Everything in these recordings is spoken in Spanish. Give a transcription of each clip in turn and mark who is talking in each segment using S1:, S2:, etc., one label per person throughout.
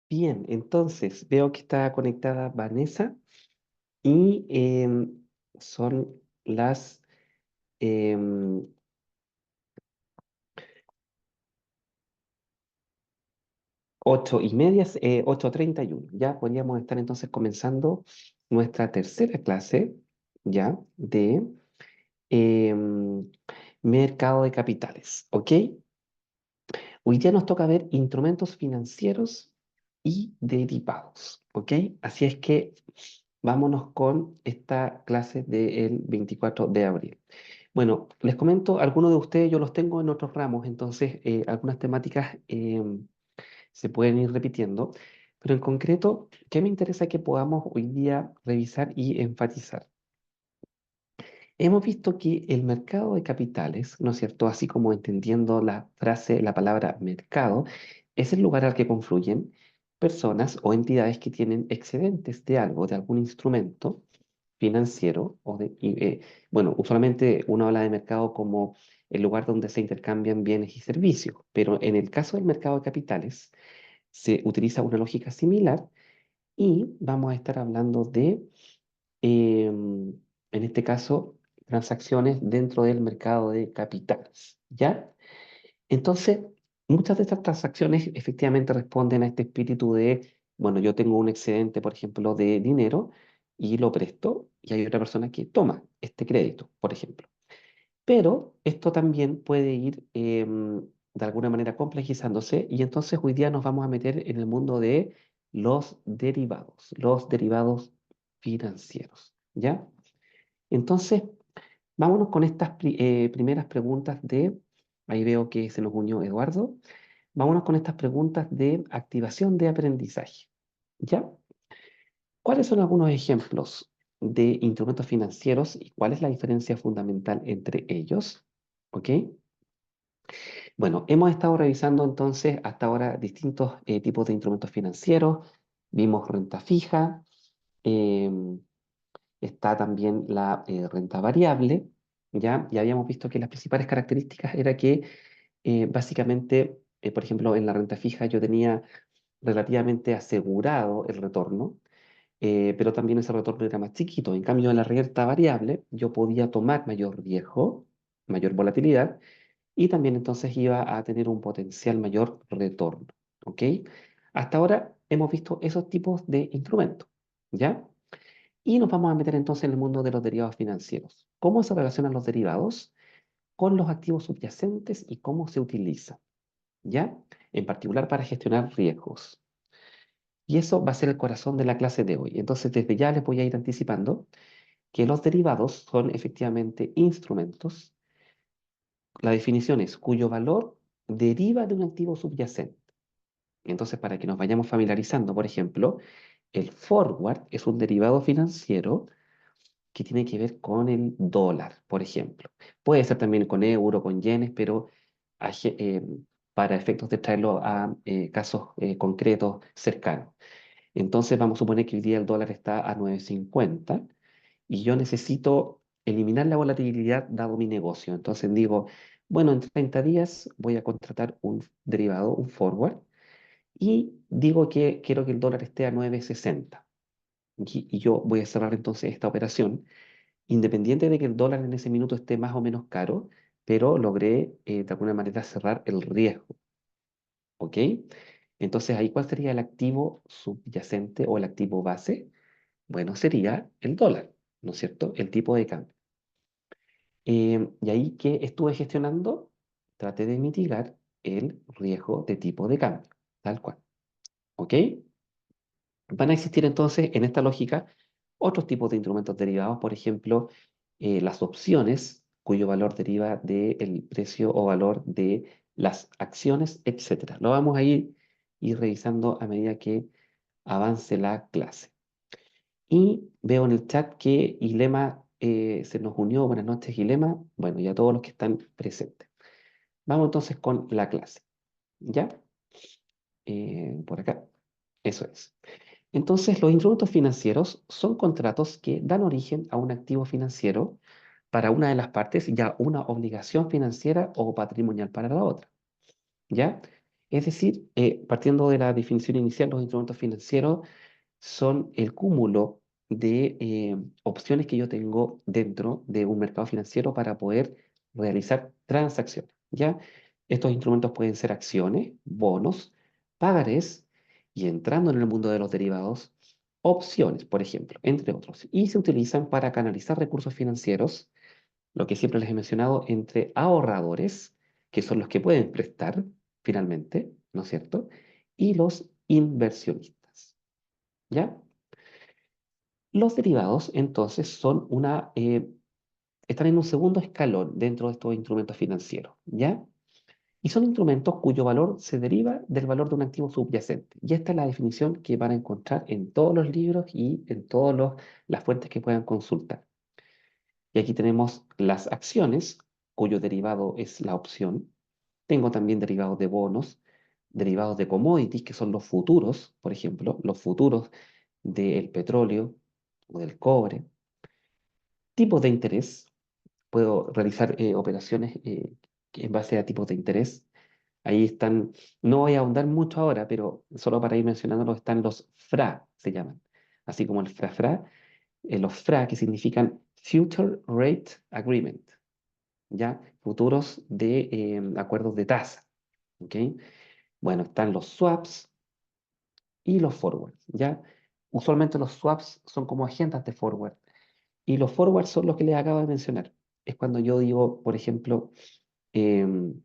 S1: Bien, entonces veo que está conectada Vanessa y son las em, 8:30, 8:31. Ya podríamos estar entonces comenzando nuestra tercera clase ya de em, mercado de capitales, ¿ok? Hoy día nos toca ver instrumentos financieros y derivados, ¿ok? Así es que vámonos con esta clase del 24 de abril. Bueno, les comento, algunos de ustedes yo los tengo en otros ramos, entonces algunas temáticas se pueden ir repitiendo, pero en concreto, ¿qué me interesa que podamos hoy día revisar y enfatizar? Hemos visto que el mercado de capitales, ¿no es cierto? Así como entendiendo la frase, la palabra mercado, es el lugar al que confluyen personas o entidades que tienen excedentes de algo, de algún instrumento financiero, bueno, usualmente uno habla de mercado como el lugar donde se intercambian bienes y servicios, pero en el caso del mercado de capitales se utiliza una lógica similar y vamos a estar hablando de en este caso, transacciones dentro del mercado de capitales, ¿ya? Entonces, muchas de estas transacciones efectivamente responden a este espíritu de, bueno, yo tengo un excedente, por ejemplo, de dinero y lo presto y hay otra persona que toma este crédito, por ejemplo. Pero esto también puede ir de alguna manera complejizándose y entonces hoy día nos vamos a meter en el mundo de los derivados financieros, ¿ya? Entonces, vámonos con estas primeras preguntas ahí veo que se nos unió Eduardo, vámonos con estas preguntas de activación de aprendizaje, ¿ya? ¿Cuáles son algunos ejemplos de instrumentos financieros y cuál es la diferencia fundamental entre ellos? ¿Ok? Bueno, hemos estado revisando entonces hasta ahora distintos tipos de instrumentos financieros. Vimos renta fija, em, está también la renta variable, ¿ya? Y habíamos visto que las principales características era que básicamente, por ejemplo, en la renta fija yo tenía relativamente asegurado el retorno, pero también ese retorno era más chiquito. En cambio, en la renta variable yo podía tomar mayor riesgo, mayor volatilidad, y también entonces iba a tener un potencial mayor retorno, ¿ok? Hasta ahora hemos visto esos tipos de instrumentos, ¿ya? Y nos vamos a meter entonces en el mundo de los derivados financieros. ¿Cómo se relacionan los derivados con los activos subyacentes y cómo se utilizan? ¿Ya? En particular para gestionar riesgos. Y eso va a ser el corazón de la clase de hoy. Entonces, desde ya les voy a ir anticipando que los derivados son efectivamente instrumentos. La definición es cuyo valor deriva de un activo subyacente. Entonces, para que nos vayamos familiarizando, por ejemplo, el forward es un derivado financiero que tiene que ver con el dólar, por ejemplo. Puede ser también con euro, con yenes, pero aje- eh, para efectos de traerlo a casos concretos cercanos. Entonces vamos a suponer que hoy día el dólar está a 9.50 y yo necesito eliminar la volatilidad dado mi negocio. Entonces digo, bueno, en 30 días voy a contratar un derivado, un forward, y digo que quiero que el dólar esté a 9.60. Y yo voy a cerrar entonces esta operación independiente de que el dólar en ese minuto esté más o menos caro, pero logré de alguna manera cerrar el riesgo, ¿ok? Entonces ahí, ¿cuál sería el activo subyacente o el activo base? Bueno, sería el dólar, ¿no es cierto? El tipo de cambio. Y ahí, ¿qué estuve gestionando? Traté de mitigar el riesgo de tipo de cambio, tal cual, ¿ok? Van a existir entonces en esta lógica otros tipos de instrumentos derivados, por ejemplo, las opciones, cuyo valor deriva del precio o valor de las acciones, etcétera. Lo vamos a ir revisando a medida que avance la clase. Y veo en el chat que Ilema se nos unió. Buenas noches, Ilema. Bueno, y a todos los que están presentes. Vamos entonces con la clase. ¿Ya? Por acá. Eso es. Entonces, los instrumentos financieros son contratos que dan origen a un activo financiero para una de las partes y a una obligación financiera o patrimonial para la otra. ¿Ya? Es decir, partiendo de la definición inicial, los instrumentos financieros son el cúmulo de opciones que yo tengo dentro de un mercado financiero para poder realizar transacciones, ¿ya? Estos instrumentos pueden ser acciones, bonos, pagarés y entrando en el mundo de los derivados, opciones, por ejemplo, entre otros. Y se utilizan para canalizar recursos financieros, lo que siempre les he mencionado, entre ahorradores, que son los que pueden prestar finalmente, ¿no es cierto? Y los inversionistas, ¿ya? Los derivados, entonces, están en un segundo escalón dentro de estos instrumentos financieros, ¿ya? Y son instrumentos cuyo valor se deriva del valor de un activo subyacente. Y esta es la definición que van a encontrar en todos los libros y en todas las fuentes que puedan consultar. Y aquí tenemos las acciones, cuyo derivado es la opción. Tengo también derivados de bonos, derivados de commodities, que son los futuros, por ejemplo, los futuros del petróleo o del cobre. Tipos de interés. Puedo realizar operaciones en base a tipos de interés. Ahí están, no voy a ahondar mucho ahora, pero solo para ir mencionándolos están los FRA, se llaman. Así como el FRA, los FRA que significan Future Rate Agreement, ¿ya? Futuros de acuerdos de tasa, ¿ok? Bueno, están los swaps y los forwards, ¿ya? Usualmente los swaps son como agendas de forward y los forwards son los que les acabo de mencionar. Es cuando yo digo, por ejemplo, em,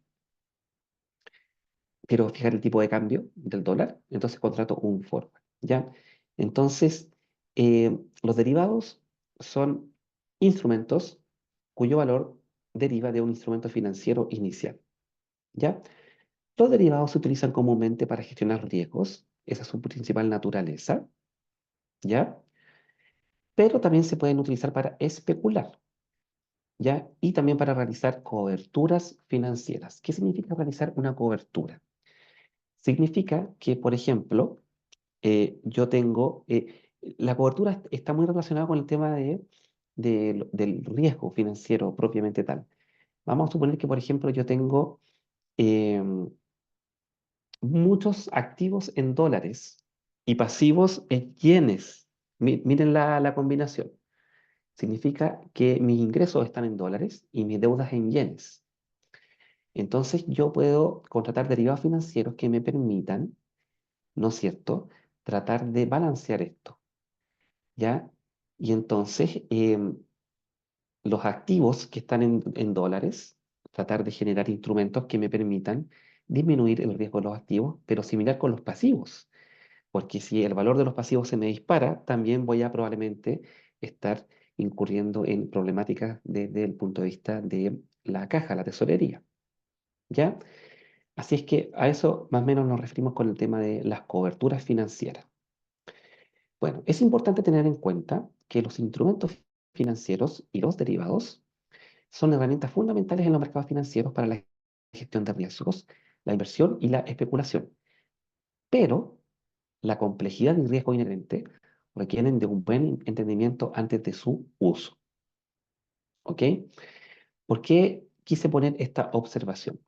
S1: quiero fijar el tipo de cambio del dólar, entonces contrato un forward, ¿ya? Entonces, los derivados son instrumentos cuyo valor deriva de un instrumento financiero inicial, ¿ya? Los derivados se utilizan comúnmente para gestionar riesgos, esa es su principal naturaleza, ¿ya? Pero también se pueden utilizar para especular, ¿ya? Y también para realizar coberturas financieras. ¿Qué significa realizar una cobertura? Significa que, por ejemplo, yo tengo, la cobertura está muy relacionada con el tema del riesgo financiero propiamente tal. Vamos a suponer que, por ejemplo, yo tengo em, muchos activos en dólares y pasivos en yenes. Miren la combinación. Significa que mis ingresos están en dólares y mis deudas en yenes. Entonces yo puedo contratar derivados financieros que me permitan, ¿no es cierto?, tratar de balancear esto, ¿ya? Y entonces los activos que están en dólares, tratar de generar instrumentos que me permitan disminuir el riesgo de los activos, pero similar con los pasivos, porque si el valor de los pasivos se me dispara, también voy a probablemente estar incurriendo en problemáticas desde el punto de vista de la caja, la tesorería, ¿ya? Así es que a eso más o menos nos referimos con el tema de las coberturas financieras. Bueno, es importante tener en cuenta que los instrumentos financieros y los derivados son herramientas fundamentales en los mercados financieros para la gestión de riesgos, la inversión y la especulación. Pero la complejidad y riesgo inherente requieren de un buen entendimiento antes de su uso. ¿Ok? ¿Por qué quise poner esta observación?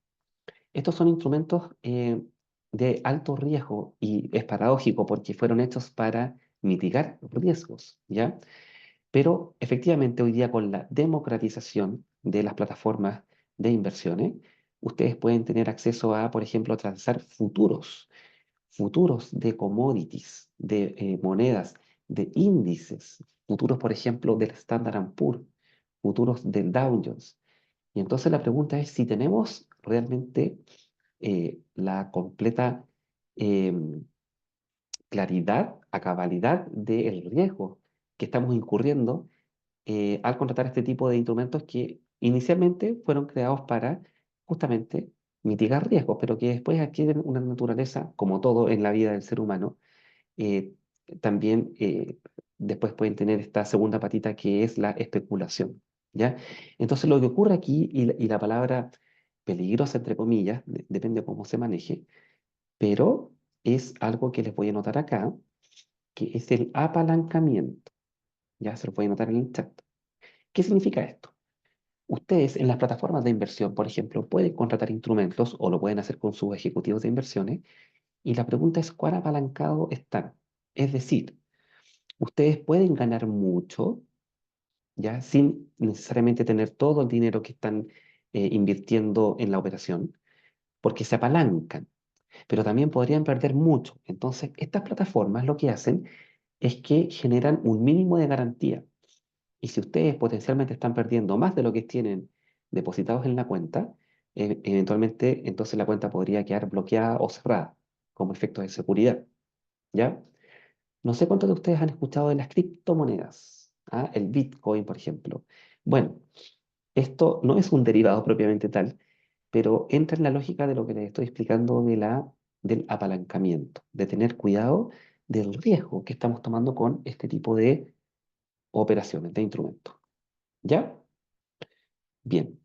S1: Estos son instrumentos de alto riesgo y es paradójico porque fueron hechos para mitigar riesgos, ¿ya? Pero efectivamente hoy día con la democratización de las plataformas de inversiones, ustedes pueden tener acceso a, por ejemplo, transar futuros de commodities, de monedas, de índices, futuros, por ejemplo, del Standard Poor's, futuros del Dow Jones. Y entonces la pregunta es si tenemos realmente la completa em, claridad, a cabalidad del riesgo que estamos incurriendo al contratar este tipo de instrumentos que inicialmente fueron creados para justamente mitigar riesgos, pero que después adquieren una naturaleza, como todo en la vida del ser humano, eh, también después pueden tener esta segunda patita que es la especulación, ¿ya? Entonces lo que ocurre aquí, y la palabra peligrosa, entre comillas, depende de cómo se maneje, pero es algo que les voy a anotar acá, que es el apalancamiento, ya se lo voy a anotar en el chat. ¿Qué significa esto? Ustedes en las plataformas de inversión, por ejemplo, pueden contratar instrumentos o lo pueden hacer con sus ejecutivos de inversiones y la pregunta es cuán apalancados están. Es decir, ustedes pueden ganar mucho, ya sin necesariamente tener todo el dinero que están invirtiendo en la operación, porque se apalancan, pero también podrían perder mucho. Entonces, estas plataformas lo que hacen es que generan un mínimo de garantía. Y si ustedes potencialmente están perdiendo más de lo que tienen depositados en la cuenta, eventualmente entonces la cuenta podría quedar bloqueada o cerrada como efecto de seguridad, ¿ya? No sé cuántos de ustedes han escuchado de las criptomonedas, ¿ah? El Bitcoin, por ejemplo. Bueno, esto no es un derivado propiamente tal, pero entra en la lógica de lo que les estoy explicando del apalancamiento, de tener cuidado del riesgo que estamos tomando con este tipo de operaciones, de instrumentos. ¿Ya? Bien.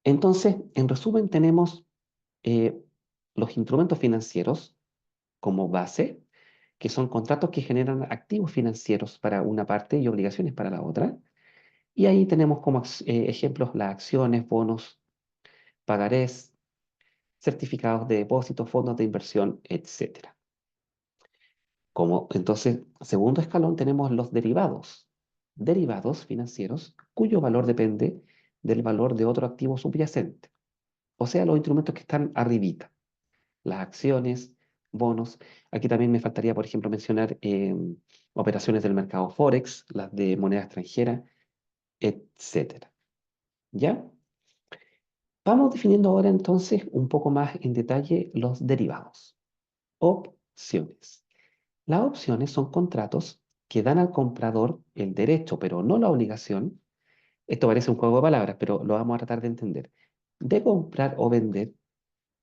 S1: Entonces, en resumen, tenemos eh, los instrumentos financieros como base, que son contratos que generan activos financieros para una parte y obligaciones para la otra. Y ahí tenemos como ejemplos las acciones, bonos, pagarés, certificados de depósito, fondos de inversión, etcétera. Como entonces, segundo escalón, tenemos los derivados financieros cuyo valor depende del valor de otro activo subyacente, o sea, los instrumentos que están arribita, las acciones, bonos. Aquí también me faltaría, por ejemplo, mencionar operaciones del mercado Forex, las de moneda extranjera, etcétera. ¿Ya? Vamos definiendo ahora entonces un poco más en detalle los derivados. Opciones. Las opciones son contratos que dan al comprador el derecho, pero no la obligación. Esto parece un juego de palabras, pero lo vamos a tratar de entender. De comprar o vender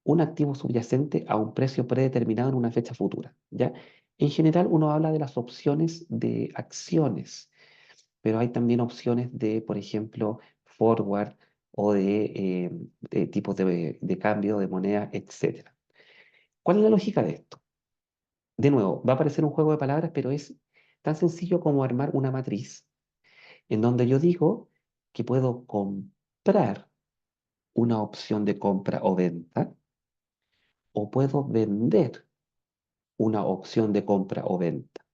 S1: un activo subyacente a un precio predeterminado en una fecha futura, ¿ya? En general, uno habla de las opciones de acciones, pero hay también opciones de, por ejemplo, forward o de tipos de cambio de moneda, etcétera. ¿Cuál es la lógica de esto? De nuevo, va a parecer un juego de palabras, pero es tan sencillo como armar una matriz en donde yo digo que puedo comprar una opción de compra o venta o puedo vender una opción de compra o venta.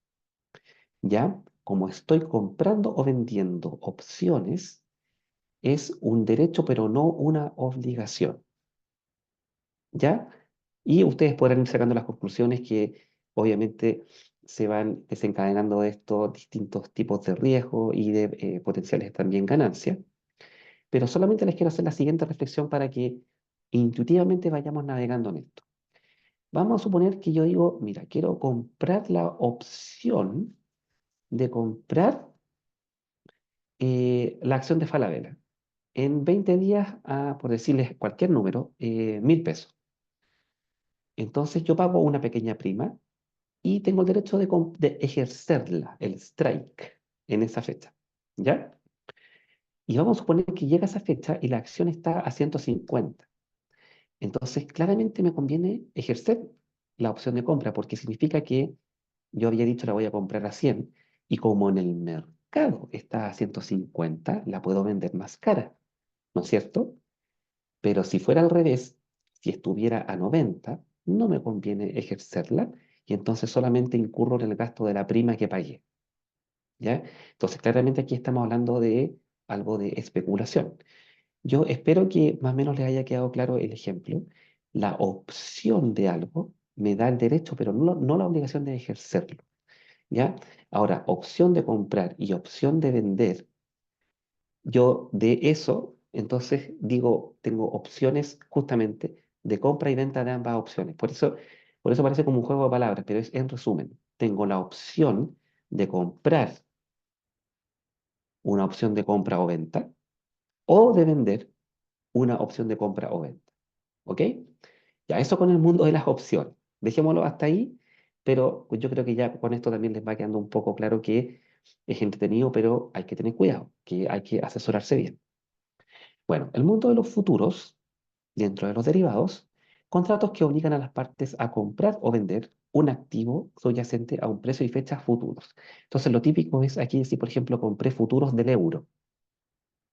S1: ¿Ya? Como estoy comprando o vendiendo opciones, es un derecho, pero no una obligación. ¿Ya? Y ustedes podrán ir sacando las conclusiones que obviamente se van desencadenando de estos distintos tipos de riesgo y de potenciales también ganancias. Pero solamente les quiero hacer la siguiente reflexión para que intuitivamente vayamos navegando en esto. Vamos a suponer que yo digo, mira, quiero comprar la opción de comprar la acción de Falabella. En 20 días, por decirles cualquier número, 1.000 pesos. Entonces yo pago una pequeña prima y tengo el derecho de ejercerla, el strike, en esa fecha. ¿Ya? Y vamos a suponer que llega esa fecha y la acción está a 150. Entonces, claramente me conviene ejercer la opción de compra porque significa que yo había dicho la voy a comprar a 100 y como en el mercado está a 150, la puedo vender más cara, ¿no es cierto? Pero si fuera al revés, si estuviera a 90, no me conviene ejercerla y entonces solamente incurro en el gasto de la prima que pagué, ¿ya? Entonces, claramente aquí estamos hablando de algo de especulación. Yo espero que más o menos les haya quedado claro el ejemplo. La opción de algo me da el derecho, pero no la obligación de ejercerlo, ¿ya? Ahora, opción de comprar y opción de vender, yo de eso, entonces digo, tengo opciones justamente de compra y venta de ambas opciones. Por eso parece como un juego de palabras, pero es en resumen, tengo la opción de comprar una opción de compra o venta o de vender una opción de compra o venta. ¿Ok? Ya, eso con el mundo de las opciones. Dejémoslo hasta ahí, pero yo creo que ya con esto también les va quedando un poco claro que es entretenido, pero hay que tener cuidado, que hay que asesorarse bien. Bueno, el mundo de los futuros, dentro de los derivados, contratos que obligan a las partes a comprar o vender un activo subyacente a un precio y fecha futuros. Entonces, lo típico es aquí decir, por ejemplo, compré futuros del euro.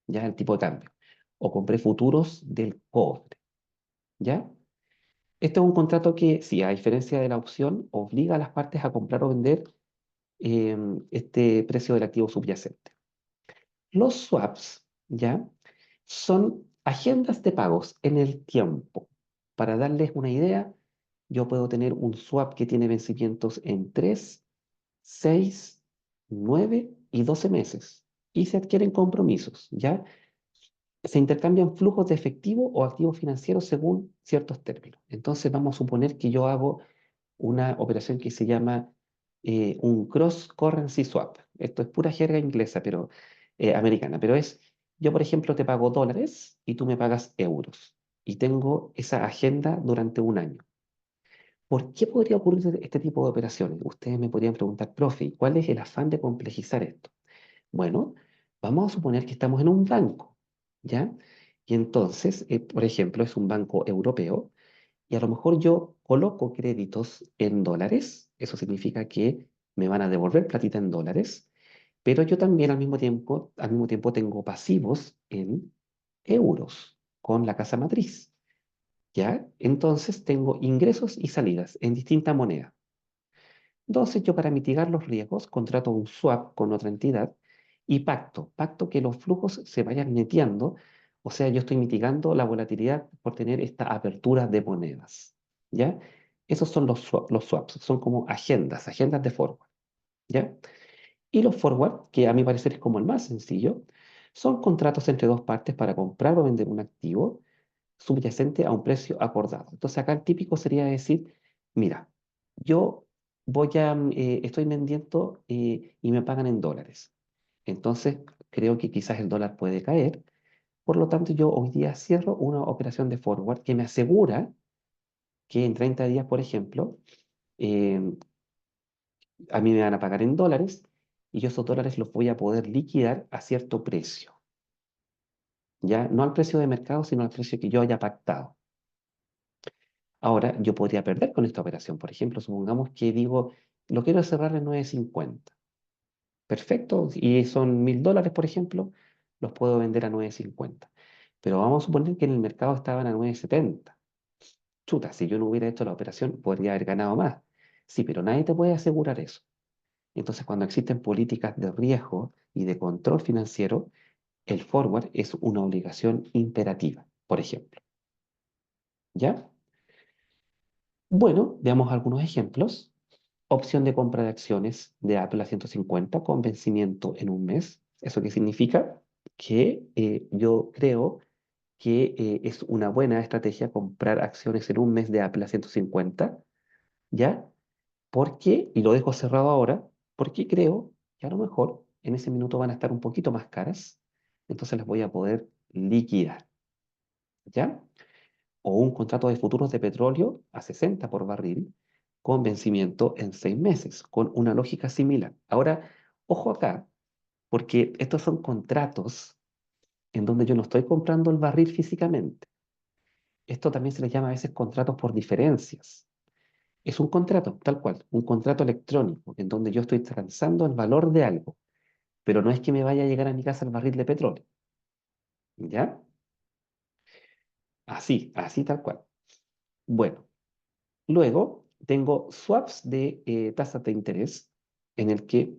S1: ya el tipo de cambio, o compré futuros del cobre, ¿ya? Este es un contrato que, sí, a diferencia de la opción, obliga a las partes a comprar o vender este precio del activo subyacente. Los swaps, ¿ya? Son agendas de pagos en el tiempo. Para darles una idea, yo puedo tener un swap que tiene vencimientos en 3, 6, 9 y 12 meses. Y se adquieren compromisos, ¿ya? Se intercambian flujos de efectivo o activos financieros según ciertos términos. Entonces vamos a suponer que yo hago una operación que se llama un cross currency swap. Esto es pura jerga inglesa, pero americana, pero es, yo por ejemplo te pago dólares y tú me pagas euros y tengo esa agenda durante un año. ¿Por qué podría ocurrir este tipo de operaciones? Ustedes me podrían preguntar, profe, ¿y cuál es el afán de complejizar esto? Bueno, vamos a suponer que estamos en un banco, ¿ya? Y entonces, por ejemplo, es un banco europeo y a lo mejor yo coloco créditos en dólares, eso significa que me van a devolver platita en dólares, pero yo también al mismo tiempo tengo pasivos en euros con la casa matriz, ¿ya? Entonces tengo ingresos y salidas en distinta moneda. Entonces yo para mitigar los riesgos contrato un swap con otra entidad y pacto que los flujos se vayan neteando, o sea, yo estoy mitigando la volatilidad por tener esta apertura de monedas, ¿ya? Esos son los swaps, son como agendas de forward, ¿ya? Y los forward, que a mi parecer es como el más sencillo, son contratos entre dos partes para comprar o vender un activo subyacente a un precio acordado. Entonces acá el típico sería decir, mira, yo estoy vendiendo y me pagan en dólares. Entonces creo que quizás el dólar puede caer. Por lo tanto, yo hoy día cierro una operación de forward que me asegura que en 30 días, por ejemplo, eh, a mí me van a pagar en dólares y yo esos dólares los voy a poder liquidar a cierto precio. Ya no al precio de mercado, sino al precio que yo haya pactado. Ahora, yo podría perder con esta operación. Por ejemplo, supongamos que digo, lo quiero cerrar en 9.50. Perfecto. Y son $1.000, por ejemplo, los puedo vender a 9.50. Pero vamos a suponer que en el mercado estaban a 9.70. Chuta, si yo no hubiera hecho la operación, podría haber ganado más. Sí, pero nadie te puede asegurar eso. Entonces, cuando existen políticas de riesgo y de control financiero, el forward es una obligación imperativa, por ejemplo. ¿Ya? Bueno, veamos algunos ejemplos. Opción de compra de acciones de Apple a 150 con vencimiento en un mes. ¿Eso qué significa? Que yo creo que es una buena estrategia comprar acciones en un mes de Apple a 150, ¿ya? Porque, y lo dejo cerrado ahora, porque creo que a lo mejor en ese minuto van a estar un poquito más caras, entonces las voy a poder liquidar, ¿ya? O un contrato de futuros de petróleo a 60 por barril con vencimiento en 6 meses, con una lógica similar. Ahora, ojo acá, porque estos son contratos en donde yo no estoy comprando el barril físicamente. Esto también se les llama a veces contratos por diferencias. Es un contrato, tal cual, un contrato electrónico, en donde yo estoy transando el valor de algo, pero no es que me vaya a llegar a mi casa el barril de petróleo, ¿ya? Así tal cual. Bueno, luego tengo swaps de tasas de interés, en el que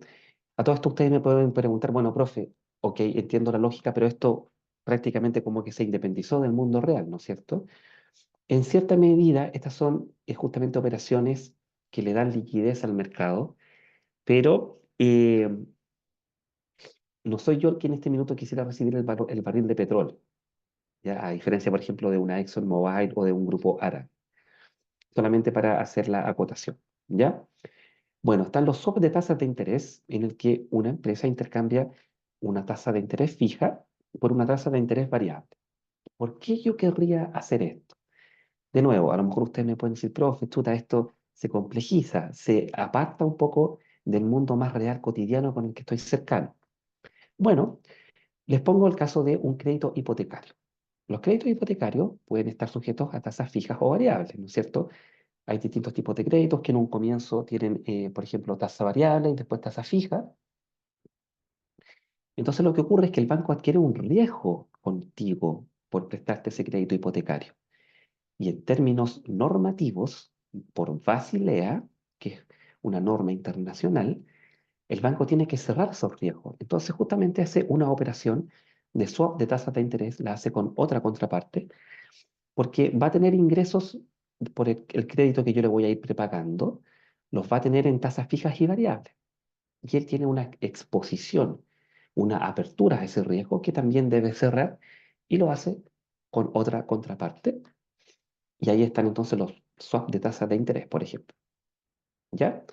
S1: a todo esto ustedes me pueden preguntar, bueno, profe, ok, entiendo la lógica, pero esto prácticamente como que se independizó del mundo real, ¿no es cierto? En cierta medida, estas son justamente operaciones que le dan liquidez al mercado, pero no soy yo el que en este minuto quisiera recibir el barril de petróleo, ¿ya? A diferencia, por ejemplo, de una ExxonMobil o de un grupo ARA, solamente para hacer la acotación, ¿ya? Bueno, están los swaps de tasas de interés en el que una empresa intercambia una tasa de interés fija por una tasa de interés variable. ¿Por qué yo querría hacer esto? De nuevo, a lo mejor ustedes me pueden decir, profe, chuta, esto se complejiza, se aparta un poco del mundo más real cotidiano con el que estoy cercano. Bueno, les pongo el caso de un crédito hipotecario. Los créditos hipotecarios pueden estar sujetos a tasas fijas o variables, ¿no es cierto? Hay distintos tipos de créditos que en un comienzo tienen, por ejemplo, tasa variable y después tasa fija. Entonces lo que ocurre es que el banco adquiere un riesgo contigo por prestarte ese crédito hipotecario. Y en términos normativos, por Basilea, que es una norma internacional, el banco tiene que cerrar esos riesgos. Entonces justamente hace una operación de swap de tasas de interés, la hace con otra contraparte, porque va a tener ingresos por el crédito que yo le voy a ir prepagando, los va a tener en tasas fijas y variables. Y él tiene una exposición, una apertura a ese riesgo que también debe cerrar y lo hace con otra contraparte. Y ahí están entonces los swaps de tasas de interés, por ejemplo. ¿Ya?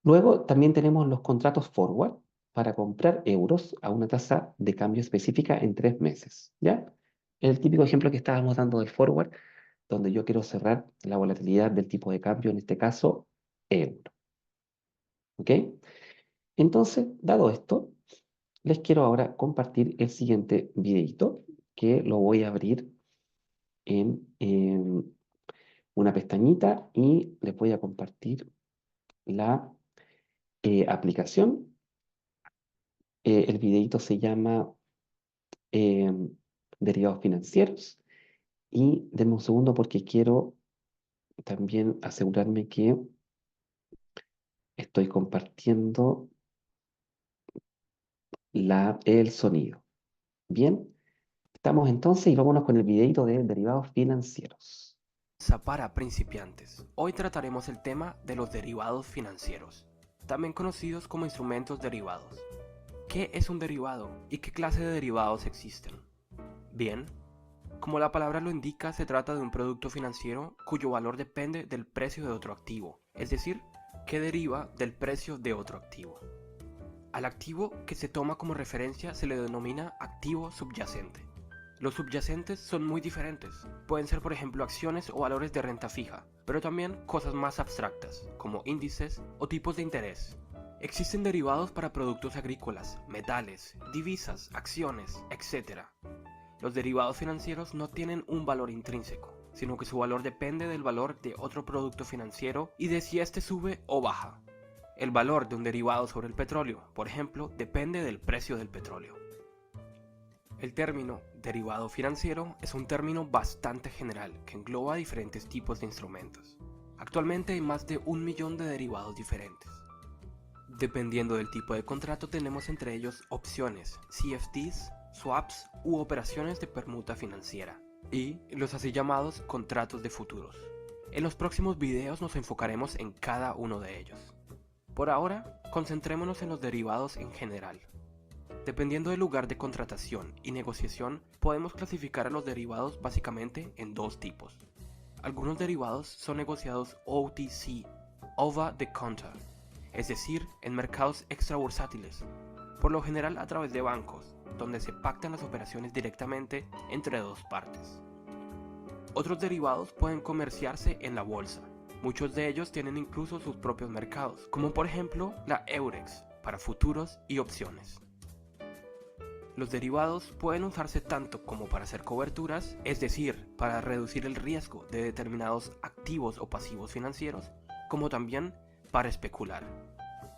S1: Luego también tenemos los contratos forward para comprar euros a una tasa de cambio específica en 3 meses. ¿Ya? El típico ejemplo que estábamos dando del forward, donde yo quiero cerrar la volatilidad del tipo de cambio, en este caso, euro. ¿Ok? Entonces, dado esto, les quiero ahora compartir el siguiente videito, que lo voy a abrir en una pestañita y les voy a compartir la aplicación. El videito se llama em, Derivados Financieros y denme un segundo porque quiero también asegurarme que estoy compartiendo el sonido. Bien, estamos entonces y vámonos con el videito de derivados financieros.
S2: Para principiantes. Hoy trataremos el tema de los derivados financieros, también conocidos como instrumentos derivados. ¿Qué es un derivado y qué clase de derivados existen? Bien, como la palabra lo indica, se trata de un producto financiero cuyo valor depende del precio de otro activo, es decir, que deriva del precio de otro activo. Al activo que se toma como referencia se le denomina activo subyacente. Los subyacentes son muy diferentes. Pueden ser, por ejemplo, acciones o valores de renta fija, pero también cosas más abstractas, como índices o tipos de interés. Existen derivados para productos agrícolas, metales, divisas, acciones, etc. Los derivados financieros no tienen un valor intrínseco, sino que su valor depende del valor de otro producto financiero y de si éste sube o baja. El valor de un derivado sobre el petróleo, por ejemplo, depende del precio del petróleo. El término derivado financiero es un término bastante general que engloba diferentes tipos de instrumentos. Actualmente hay más de 1 millón de derivados diferentes. Dependiendo del tipo de contrato tenemos entre ellos opciones, CFDs, swaps u operaciones de permuta financiera y los así llamados contratos de futuros. En los próximos videos nos enfocaremos en cada uno de ellos. Por ahora, concentrémonos en los derivados en general. Dependiendo del lugar de contratación y negociación, podemos clasificar a los derivados básicamente en dos tipos. Algunos derivados son negociados OTC, over the counter, es decir, en mercados extrabursátiles, por lo general a través de bancos, donde se pactan las operaciones directamente entre dos partes. Otros derivados pueden comerciarse en la bolsa. Muchos de ellos tienen incluso sus propios mercados, como por ejemplo la Eurex, para futuros y opciones. Los derivados pueden usarse tanto como para hacer coberturas, es decir, para reducir el riesgo de determinados activos o pasivos financieros, como también para especular.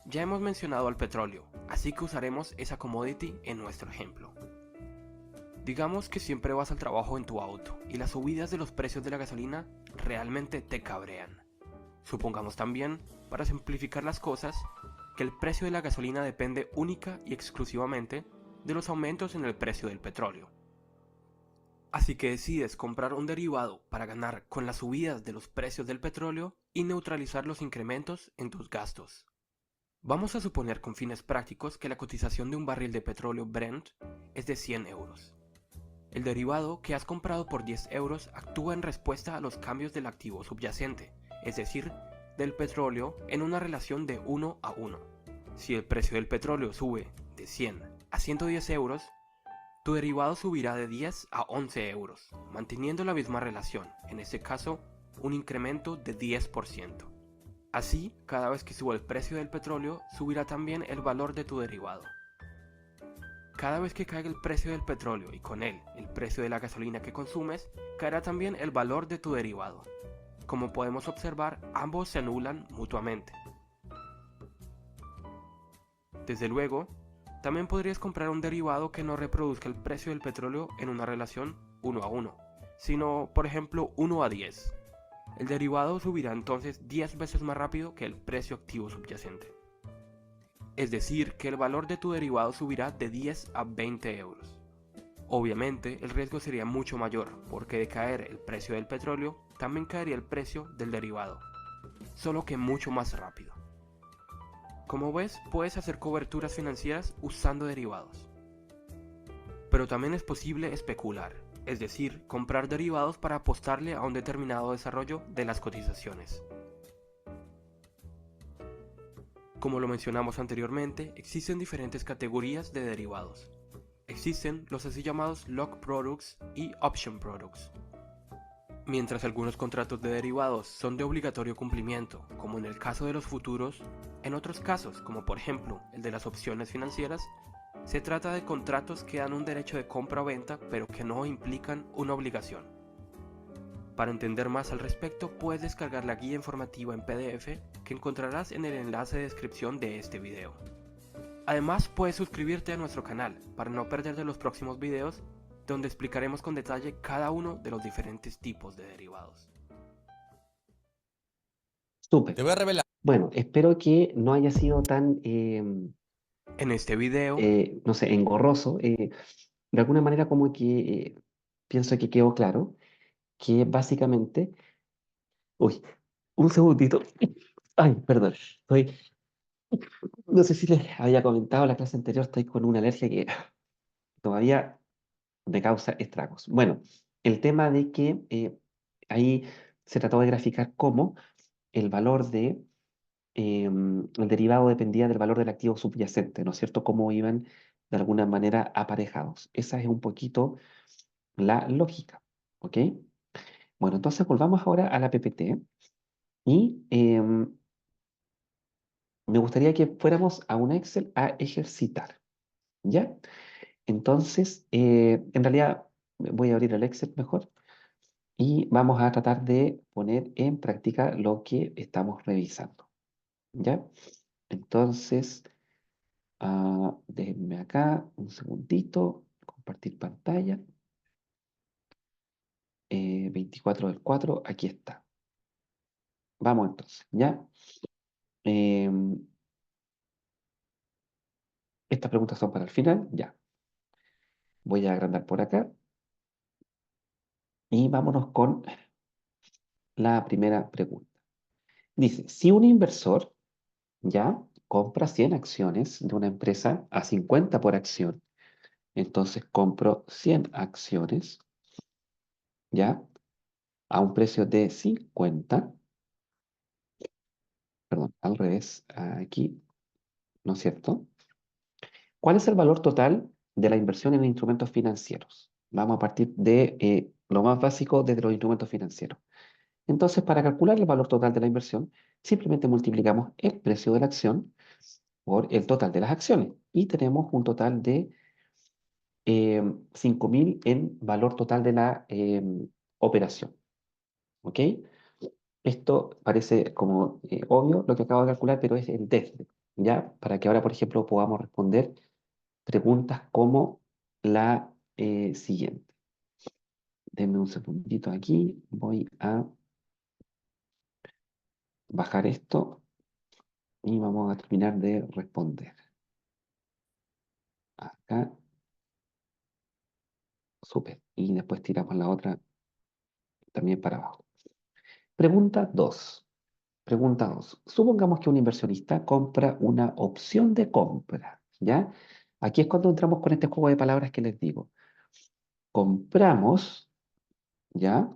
S2: Ya hemos mencionado al petróleo, así que usaremos esa commodity en nuestro ejemplo. Digamos que siempre vas al trabajo en tu auto y las subidas de los precios de la gasolina realmente te cabrean. Supongamos también, para simplificar las cosas, que el precio de la gasolina depende única y exclusivamente de los aumentos en el precio del petróleo. Así que decides comprar un derivado para ganar con las subidas de los precios del petróleo y neutralizar los incrementos en tus gastos. Vamos a suponer con fines prácticos que la cotización de un barril de petróleo Brent es de 100 euros. El derivado que has comprado por 10 euros actúa en respuesta a los cambios del activo subyacente, es decir, del petróleo en una relación de 1 a 1. Si el precio del petróleo sube de 100 a 110 euros, tu derivado subirá de 10 a 11 euros, manteniendo la misma relación, en este caso, un incremento de 10%. Así, cada vez que suba el precio del petróleo, subirá también el valor de tu derivado. Cada vez que caiga el precio del petróleo y con él el precio de la gasolina que consumes, caerá también el valor de tu derivado. Como podemos observar, ambos se anulan mutuamente. Desde luego, También podrías comprar un derivado que no reproduzca el precio del petróleo en una relación 1 a 1, sino, por ejemplo, 1 a 10. El derivado subirá entonces 10 veces más rápido que el precio activo subyacente. Es decir, que el valor de tu derivado subirá de 10 a 20 euros. Obviamente, el riesgo sería mucho mayor, porque de caer el precio del petróleo, también caería el precio del derivado, solo que mucho más rápido. Como ves, puedes hacer coberturas financieras usando derivados. Pero también es posible especular, es decir, comprar derivados para apostarle a un determinado desarrollo de las cotizaciones. Como lo mencionamos anteriormente, existen diferentes categorías de derivados. Existen los así llamados lock products y option products. Mientras algunos contratos de derivados son de obligatorio cumplimiento, como en el caso de los futuros, en otros casos, como por ejemplo el de las opciones financieras, se trata de contratos que dan un derecho de compra o venta, pero que no implican una obligación. Para entender más al respecto, puedes descargar la guía informativa en PDF que encontrarás en el enlace de descripción de este video. Además, puedes suscribirte a nuestro canal para no perderte los próximos videos donde explicaremos con detalle cada uno de los diferentes tipos de derivados.
S1: Súper.
S3: Te voy a revelar.
S1: Bueno, espero que no haya sido tan,
S2: En este video,
S1: no sé, engorroso. De alguna manera como que pienso que quedó claro que básicamente... Uy, un segundito. Ay, perdón. No sé si les había comentado en la clase anterior, estoy con una alergia que todavía me causa estragos. Bueno, el tema de que ahí se trató de graficar cómo el valor de el derivado dependía del valor del activo subyacente, ¿no es cierto? Cómo iban de alguna manera aparejados. Esa es un poquito la lógica, ¿ok? Bueno, entonces volvamos ahora a la PPT y me gustaría que fuéramos a un Excel a ejercitar, ¿ya? Entonces, en realidad voy a abrir el Excel mejor y vamos a tratar de poner en práctica lo que estamos revisando, ¿ya? Entonces, déjenme acá un segundito, compartir pantalla, 24 del 4, aquí está. Vamos entonces, ¿ya? Em, estas preguntas son para el final, ya. Voy a agrandar por acá y vámonos con la primera pregunta. Dice, si un inversor ya compra 100 acciones de una empresa a 50 por acción, entonces compro 100 acciones ya a un precio de 50, perdón, al revés, aquí, ¿no es cierto? ¿Cuál es el valor total de la inversión en instrumentos financieros? Vamos a partir de lo más básico desde los instrumentos financieros. Entonces, para calcular el valor total de la inversión, simplemente multiplicamos el precio de la acción por el total de las acciones y tenemos un total de 5.000 en valor total de la operación. ¿Ok? Esto parece como obvio lo que acabo de calcular, pero es el desde, ¿ya? Para que ahora, por ejemplo, podamos responder preguntas como la siguiente. Denme un segundito aquí, voy a bajar esto y vamos a terminar de responder. Acá, súper. Y después tiramos la otra también para abajo. Pregunta 2. Pregunta 2. Supongamos que un inversionista compra una opción de compra, ¿ya? Aquí es cuando entramos con este juego de palabras que les digo. Compramos, ¿ya?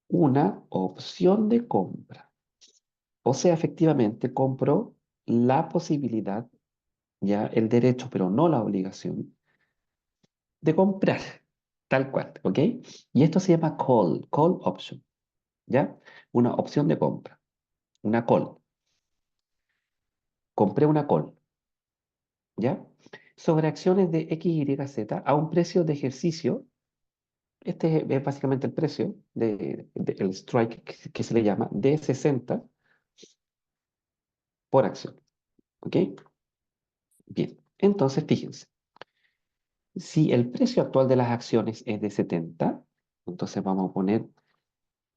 S1: Una opción de compra. O sea, efectivamente compro la posibilidad, ¿ya? El derecho, pero no la obligación, de comprar, tal cual, ¿ok? Y esto se llama call option, ¿ya? Una opción de compra, una call. Compré una call. ¿Ya? Sobre acciones de X, Y, Z a un precio de ejercicio. Este es básicamente el precio el strike que se le llama de 60 por acción. ¿Ok? Bien, entonces fíjense, si el precio actual de las acciones es de 70, entonces vamos a poner,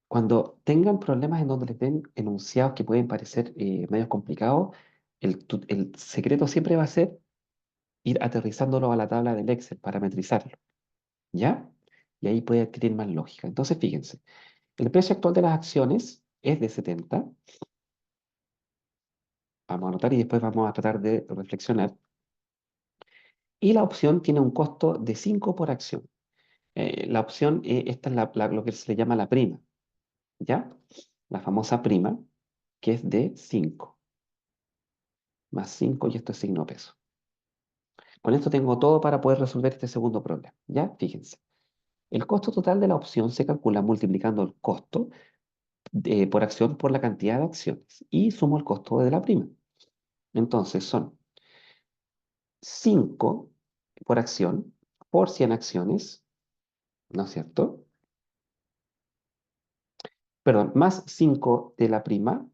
S1: cuando tengan problemas en donde les den enunciados que pueden parecer medios complicados, el secreto siempre va a ser ir aterrizándolo a la tabla del Excel, parametrizarlo, ¿ya? Y ahí puede adquirir más lógica. Entonces, fíjense, el precio actual de las acciones es de 70. Vamos a anotar y después vamos a tratar de reflexionar. Y la opción tiene un costo de 5 por acción. La opción, esta es lo que se le llama la prima, ¿ya? La famosa prima, que es de 5 más 5 y esto es signo peso. Con esto tengo todo para poder resolver este segundo problema, ¿ya? Fíjense. El costo total de la opción se calcula multiplicando el costo por acción por la cantidad de acciones y sumo el costo de la prima. Entonces son 5 por acción por 100 acciones, ¿no es cierto? Perdón, más 5 de la prima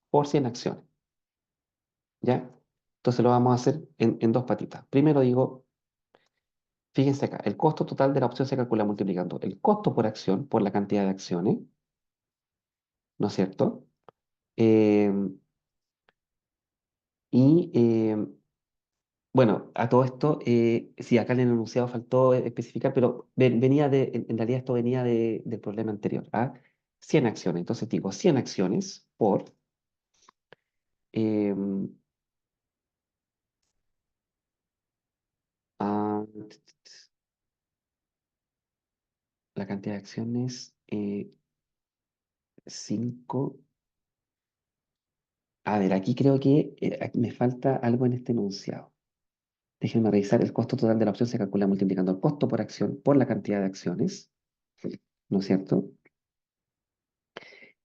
S1: por 100 acciones, ¿ya? Entonces lo vamos a hacer en dos patitas. Primero digo, fíjense acá, el costo total de la opción se calcula multiplicando el costo por acción por la cantidad de acciones, ¿no es cierto? Eh, y bueno, a todo esto, sí, acá en el enunciado faltó especificar, pero venía en realidad esto venía del problema anterior, ¿ah? 100 acciones. Entonces digo 100 acciones por eh, ah, la cantidad de acciones, 5. A ver, aquí creo que aquí me falta algo en este enunciado. Déjenme revisar. El costo total de la opción se calcula multiplicando el costo por acción por la cantidad de acciones, ¿no es cierto?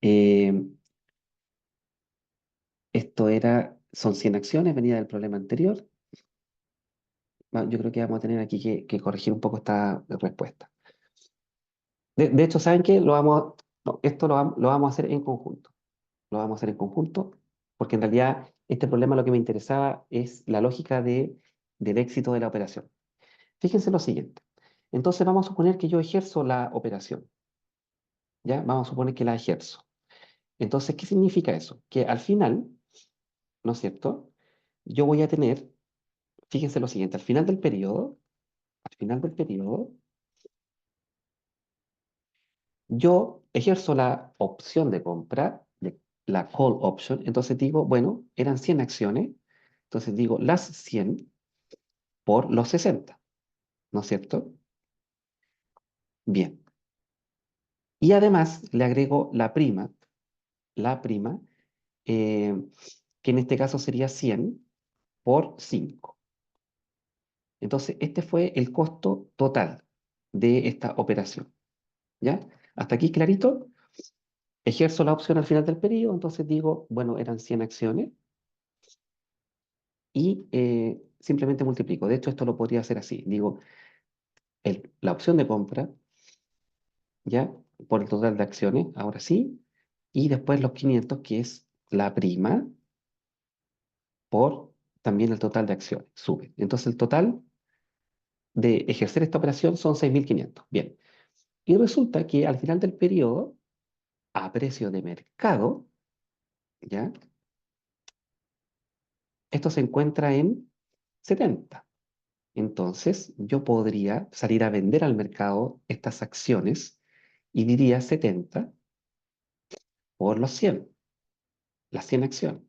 S1: Eh, son 100 acciones, venía del problema anterior. Yo creo que vamos a tener aquí que corregir un poco esta respuesta. De hecho, ¿saben qué? No, esto lo vamos a hacer en conjunto. Lo vamos a hacer en conjunto, porque en realidad este problema lo que me interesaba es la lógica del éxito de la operación. Fíjense lo siguiente. Entonces vamos a suponer que yo ejerzo la operación, ¿ya? Vamos a suponer que la ejerzo. Entonces, ¿qué significa eso? Que al final, ¿no es cierto? Yo voy a tener, fíjense lo siguiente, al final del periodo, yo ejerzo la opción de compra, la call option, entonces digo, bueno, eran 100 acciones, entonces digo las 100 por los 60, ¿no es cierto? Bien. Y además le agrego la prima, eh, que en este caso sería 100 por 5. Entonces, este fue el costo total de esta operación, ¿ya? Hasta aquí clarito. Ejerzo la opción al final del periodo, entonces digo, bueno, eran 100 acciones y simplemente multiplico. De hecho, esto lo podría hacer así. Digo, la opción de compra, ¿ya? Por el total de acciones, ahora sí, y después los 500, que es la prima, por también el total de acciones, sube. Entonces, el total de ejercer esta operación son 6.500. Bien. Y resulta que al final del periodo, a precio de mercado, ¿ya? Esto se encuentra en 70. Entonces, yo podría salir a vender al mercado estas acciones y diría 70 por los 100, las 100 acciones.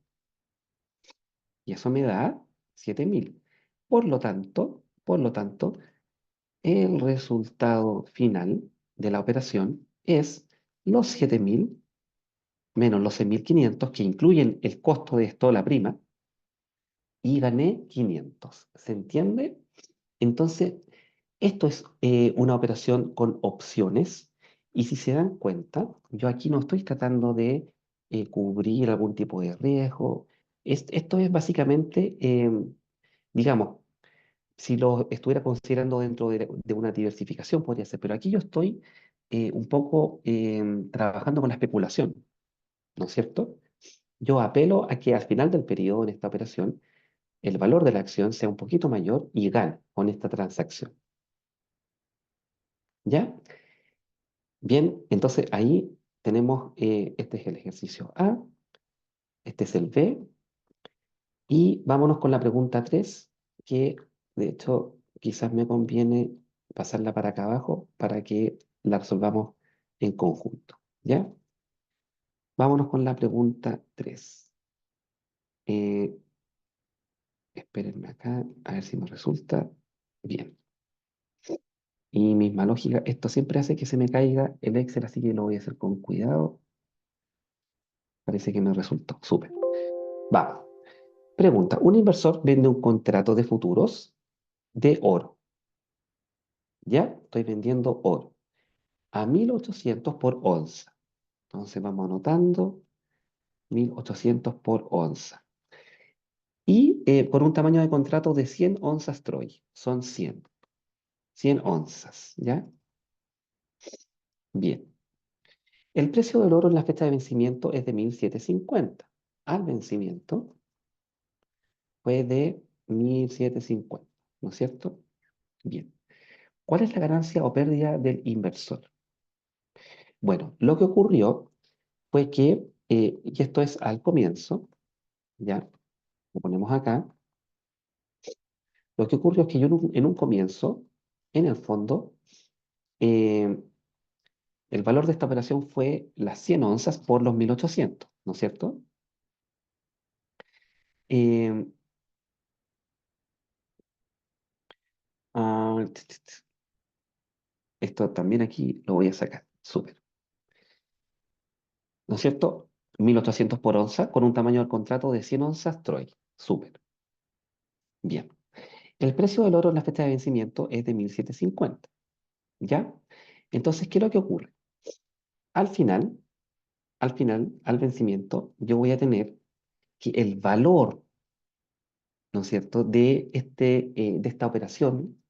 S1: Y eso me da 7.000. Por lo tanto, el resultado final de la operación es los 7.000 menos los 6.500 que incluyen el costo de esto, la prima, y gané 500. ¿Se entiende? Entonces, esto es una operación con opciones y si se dan cuenta, yo aquí no estoy tratando de cubrir algún tipo de riesgo. Esto es básicamente, digamos, si lo estuviera considerando dentro de una diversificación, podría ser, pero aquí yo estoy un poco trabajando con la especulación, ¿no es cierto? Yo apelo a que al final del periodo en esta operación, el valor de la acción sea un poquito mayor y gane con esta transacción. ¿Ya? Bien, entonces ahí tenemos, este es el ejercicio A, este es el B, y vámonos con la pregunta 3, que de hecho quizás me conviene pasarla para acá abajo para que la resolvamos en conjunto. ¿Ya? Vámonos con la pregunta 3. Eh, espérenme acá, a ver si me resulta bien. Y misma lógica, esto siempre hace que se me caiga el Excel, así que lo voy a hacer con cuidado. Parece que me resultó. Súper. Vamos. Pregunta, un inversor vende un contrato de futuros de oro. ¿Ya? Estoy vendiendo oro a 1.800 por onza. Entonces vamos anotando 1.800 por onza. Y por un tamaño de contrato de 100 onzas Troy. Son 100 onzas. ¿Ya? Bien. El precio del oro en la fecha de vencimiento es de 1.750. Al vencimiento fue de 1.750. ¿No es cierto? Bien. ¿Cuál es la ganancia o pérdida del inversor? Bueno, lo que ocurrió fue que, y esto es al comienzo, ¿ya? Lo ponemos acá. Lo que ocurrió es que yo en un comienzo, en el fondo, eh, el valor de esta operación fue las 100 onzas por los 1.800, ¿no es cierto? Eh, esto también aquí lo voy a sacar. Súper. ¿No es cierto? 1.800 por onza con un tamaño del contrato de 100 onzas Troy. Súper. Bien. El precio del oro en la fecha de vencimiento es de 1.750. ¿Ya? Entonces, ¿qué es lo que ocurre? Al final, al vencimiento, yo voy a tener que el valor, ¿no es cierto?, de esta operación,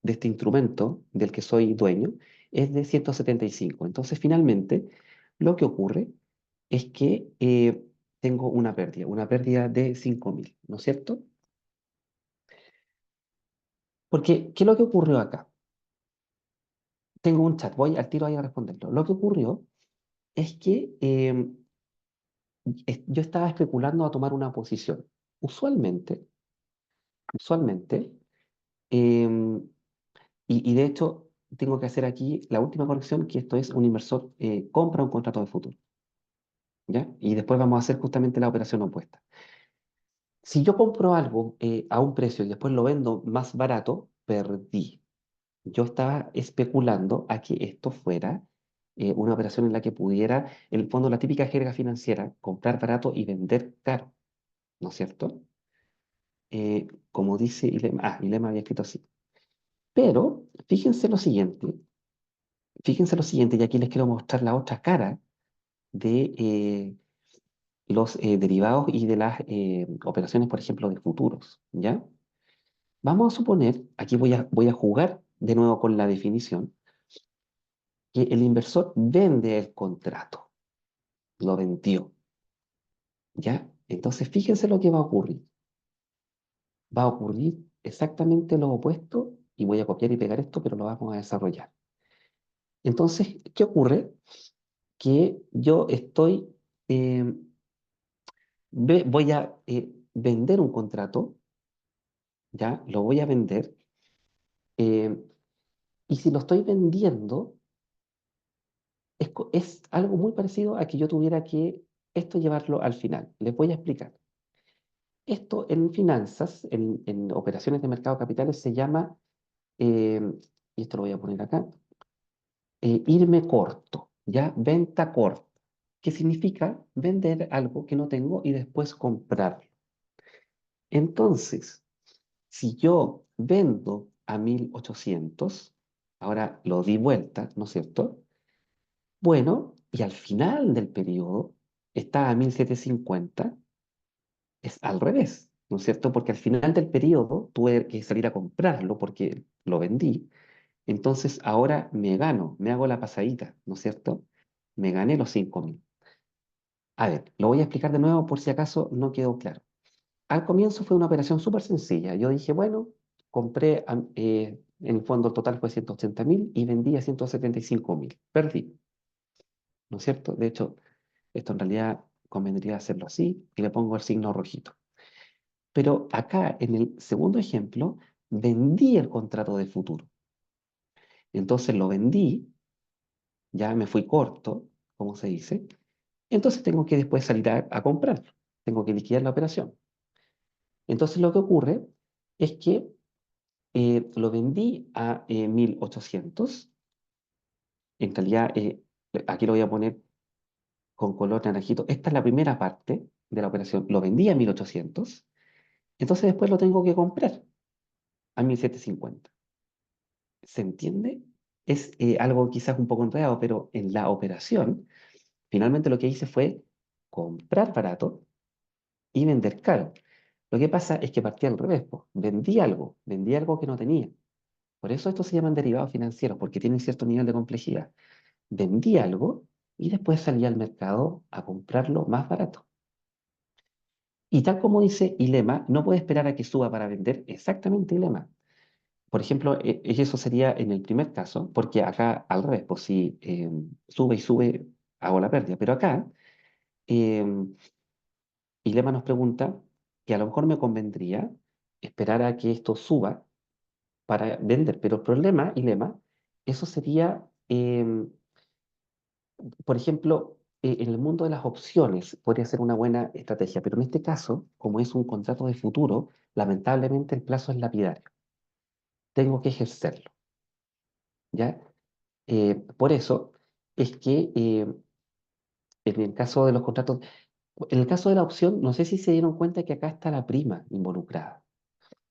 S1: de este instrumento del que soy dueño, es de 175. Entonces, finalmente, lo que ocurre es que tengo una pérdida de 5.000, ¿no es cierto? Porque, ¿qué es lo que ocurrió acá? Tengo un chat, voy al tiro ahí a responderlo. Lo que ocurrió es que yo estaba especulando a tomar una posición. Usualmente, usualmente, em, y de hecho tengo que hacer aquí la última corrección, que esto es un inversor compra un contrato de futuro, ¿ya? Y después vamos a hacer justamente la operación opuesta. Si yo compro algo a un precio y después lo vendo más barato, perdí. Yo estaba especulando a que esto fuera una operación en la que pudiera, en el fondo, la típica jerga financiera, comprar barato y vender caro, ¿no es cierto? Como dice Ilema, Ilema había escrito así. Pero fíjense lo siguiente, y aquí les quiero mostrar la otra cara de los derivados y de las operaciones, por ejemplo, de futuros, ¿ya? Vamos a suponer, aquí voy a jugar de nuevo con la definición, que el inversor vende el contrato, lo vendió, ¿ya? Entonces, fíjense lo que va a ocurrir. Va a ocurrir exactamente lo opuesto, y voy a copiar y pegar esto, pero lo vamos a desarrollar. Entonces, ¿qué ocurre? Que yo estoy, eh, voy a vender un contrato, ¿ya? Lo voy a vender, eh, y si lo estoy vendiendo, es algo muy parecido a que yo tuviera que esto llevarlo al final. Les voy a explicar. Esto en finanzas, en operaciones de mercado de capitales, se llama, eh, y esto lo voy a poner acá, irme corto, ¿ya? Venta corta, que significa vender algo que no tengo y después comprarlo. Entonces, si yo vendo a 1.800, ahora lo di vuelta, ¿no es cierto? Bueno, y al final del periodo está a 1.750, es al revés, ¿no es cierto? Porque al final del periodo tuve que salir a comprarlo porque lo vendí. Entonces ahora me gano, me hago la pasadita, ¿no es cierto? Me gané los 5.000. A ver, lo voy a explicar de nuevo por si acaso no quedó claro. Al comienzo fue una operación súper sencilla. Yo dije, bueno, compré, en el fondo el total fue 180.000 y vendí a 175.000. Perdí, ¿no es cierto? De hecho, esto en realidad convendría hacerlo así y le pongo el signo rojito. Pero acá, en el segundo ejemplo, vendí el contrato de futuro. Entonces lo vendí, ya me fui corto, como se dice. Entonces tengo que después salir a comprarlo. Tengo que liquidar la operación. Entonces lo que ocurre es que lo vendí a 1.800. En realidad, aquí lo voy a poner con color naranjito. Esta es la primera parte de la operación. Lo vendí a 1.800. Entonces después lo tengo que comprar a 1.750. ¿Se entiende? Es algo quizás un poco enredado, pero en la operación, finalmente lo que hice fue comprar barato y vender caro. Lo que pasa es que partí al revés, po. Vendí algo que no tenía. Por eso estos se llaman derivados financieros, porque tienen cierto nivel de complejidad. Vendí algo y después salí al mercado a comprarlo más barato. Y tal como dice Ilema, no puede esperar a que suba para vender exactamente Ilema. Por ejemplo, eso sería en el primer caso, porque acá al revés, pues si sube y sube, hago la pérdida. Pero acá, eh, Ilema nos pregunta que a lo mejor me convendría esperar a que esto suba para vender. Pero el problema, Ilema, eso sería, por ejemplo, en el mundo de las opciones podría ser una buena estrategia, pero en este caso, como es un contrato de futuro, lamentablemente el plazo es lapidario. Tengo que ejercerlo, ¿ya? Por eso es que en el caso de los contratos, en el caso de la opción, no sé si se dieron cuenta que acá está la prima involucrada,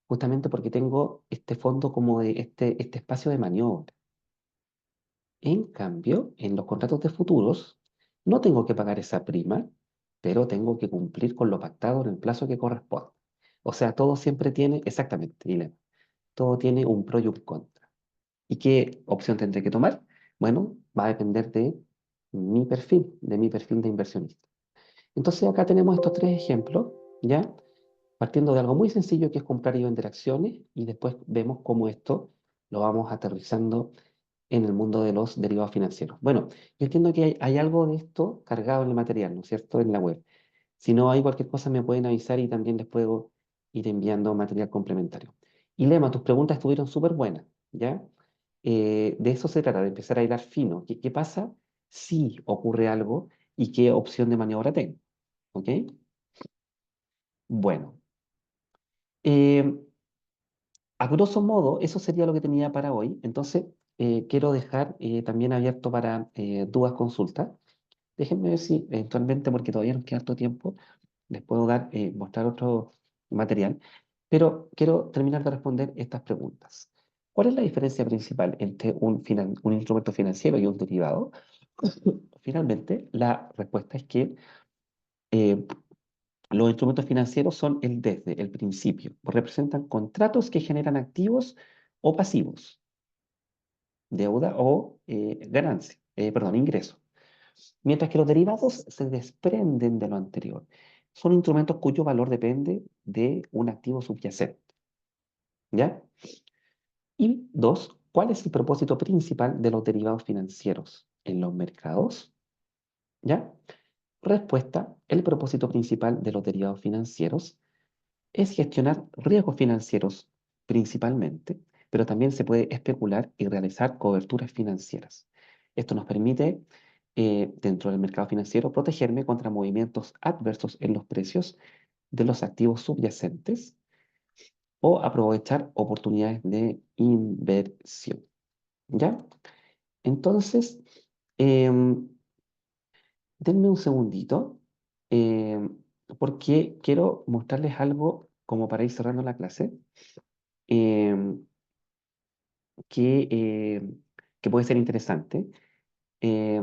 S1: justamente porque tengo este fondo como de este espacio de maniobra. En cambio, en los contratos de futuros, no tengo que pagar esa prima, pero tengo que cumplir con lo pactado en el plazo que corresponde. O sea, todo siempre tiene, exactamente, dilema, todo tiene un pro y un contra. ¿Y qué opción tendré que tomar? Bueno, va a depender de mi perfil de inversionista. Entonces acá tenemos estos tres ejemplos, ¿ya? Partiendo de algo muy sencillo que es comprar y vender acciones y después vemos cómo esto lo vamos aterrizando en el mundo de los derivados financieros. Bueno, yo entiendo que hay algo de esto cargado en el material, ¿no es cierto?, en la web. Si no hay cualquier cosa me pueden avisar y también les puedo ir enviando material complementario. Y Lema, tus preguntas estuvieron súper buenas, ¿ya? De eso se trata, de empezar a hilar fino. ¿Qué pasa si ocurre algo y qué opción de maniobra tengo? ¿Ok? Bueno, eh, a grosso modo, eso sería lo que tenía para hoy. Entonces, quiero dejar también abierto para dudas, consultas. Déjenme ver si eventualmente, porque todavía nos queda harto tiempo, les puedo mostrar otro material. Pero quiero terminar de responder estas preguntas. ¿Cuál es la diferencia principal entre un instrumento financiero y un derivado? Finalmente, la respuesta es que eh, los instrumentos financieros son desde el principio. Representan contratos que generan activos o pasivos, deuda o ganancia, perdón, ingreso. Mientras que los derivados se desprenden de lo anterior. Son instrumentos cuyo valor depende de un activo subyacente. ¿Ya? Y dos, ¿cuál es el propósito principal de los derivados financieros en los mercados? ¿Ya? Respuesta, el propósito principal de los derivados financieros es gestionar riesgos financieros principalmente, pero también se puede especular y realizar coberturas financieras. Esto nos permite, dentro del mercado financiero, protegerme contra movimientos adversos en los precios de los activos subyacentes o aprovechar oportunidades de inversión. ¿Ya? Entonces, em, denme un segundito, porque quiero mostrarles algo como para ir cerrando la clase. em, que, que puede ser interesante eh,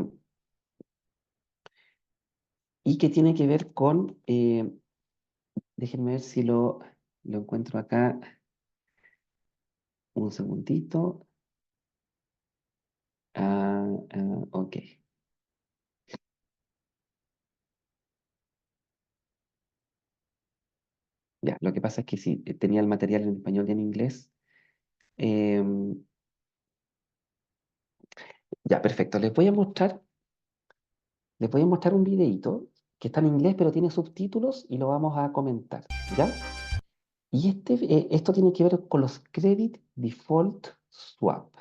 S1: y que tiene que ver con, déjenme ver si lo encuentro acá, un segundito. Ok. Ya, lo que pasa es que si tenía el material en español y en inglés. em, ya, perfecto. Les voy a mostrar un videito que está en inglés, pero tiene subtítulos y lo vamos a comentar, ¿ya? Y esto tiene que ver con los Credit Default Swap,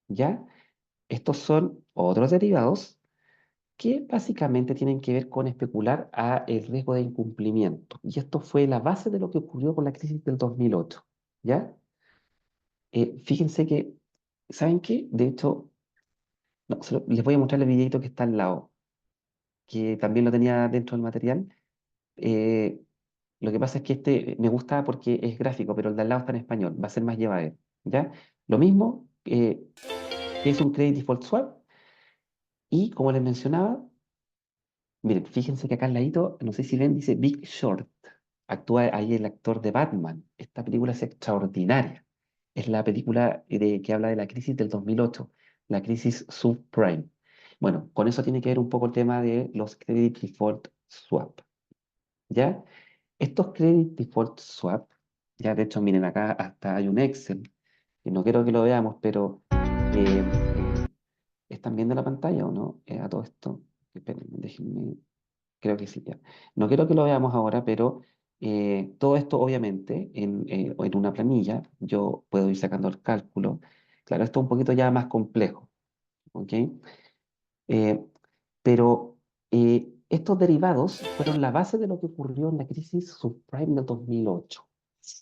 S1: ¿ya? Estos son otros derivados que básicamente tienen que ver con especular a el riesgo de incumplimiento. Y esto fue la base de lo que ocurrió con la crisis del 2008, ¿ya? Fíjense que, ¿saben qué? De hecho, no, les voy a mostrar el videito que está al lado, que también lo tenía dentro del material. Eh, lo que pasa es que este me gusta porque es gráfico, pero el de al lado está en español, va a ser más llevadero, ¿ya? Lo mismo que es un Credit Default Swap y como les mencionaba, miren, fíjense que acá al ladito, no sé si ven, dice Big Short. Actúa ahí el actor de Batman. Esta película es extraordinaria. Es la película que habla de la crisis del 2008, la crisis subprime. Bueno, con eso tiene que ver un poco el tema de los Credit Default Swap, ¿ya? Estos Credit Default Swap, ya de hecho, miren acá hasta hay un Excel, que no quiero que lo veamos, pero ¿están viendo la pantalla o no? A todo esto. Esperen, déjenme. Creo que sí, ya. No quiero que lo veamos ahora, pero todo esto obviamente en una planilla yo puedo ir sacando el cálculo. Claro, esto es un poquito ya más complejo, ¿ok? Eh, pero estos derivados fueron la base de lo que ocurrió en la crisis subprime del 2008.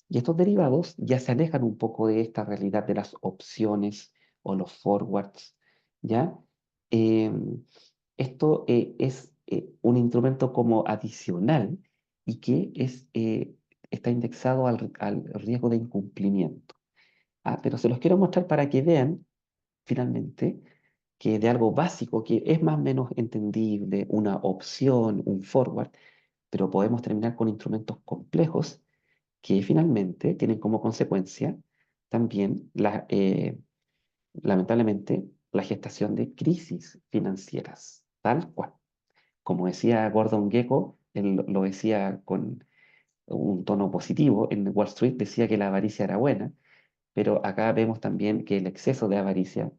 S1: Y estos derivados ya se alejan un poco de esta realidad de las opciones o los forwards, ¿ya? Em, Esto es un instrumento como adicional y que está indexado al riesgo de incumplimiento. Ah, pero se los quiero mostrar para que vean finalmente que de algo básico, que es más o menos entendible, una opción, un forward, pero podemos terminar con instrumentos complejos que finalmente tienen como consecuencia también, lamentablemente, la gestación de crisis financieras, tal cual. Como decía Gordon Gekko, él lo decía con un tono positivo, en Wall Street decía que la avaricia era buena, pero acá vemos también que el exceso de avaricia,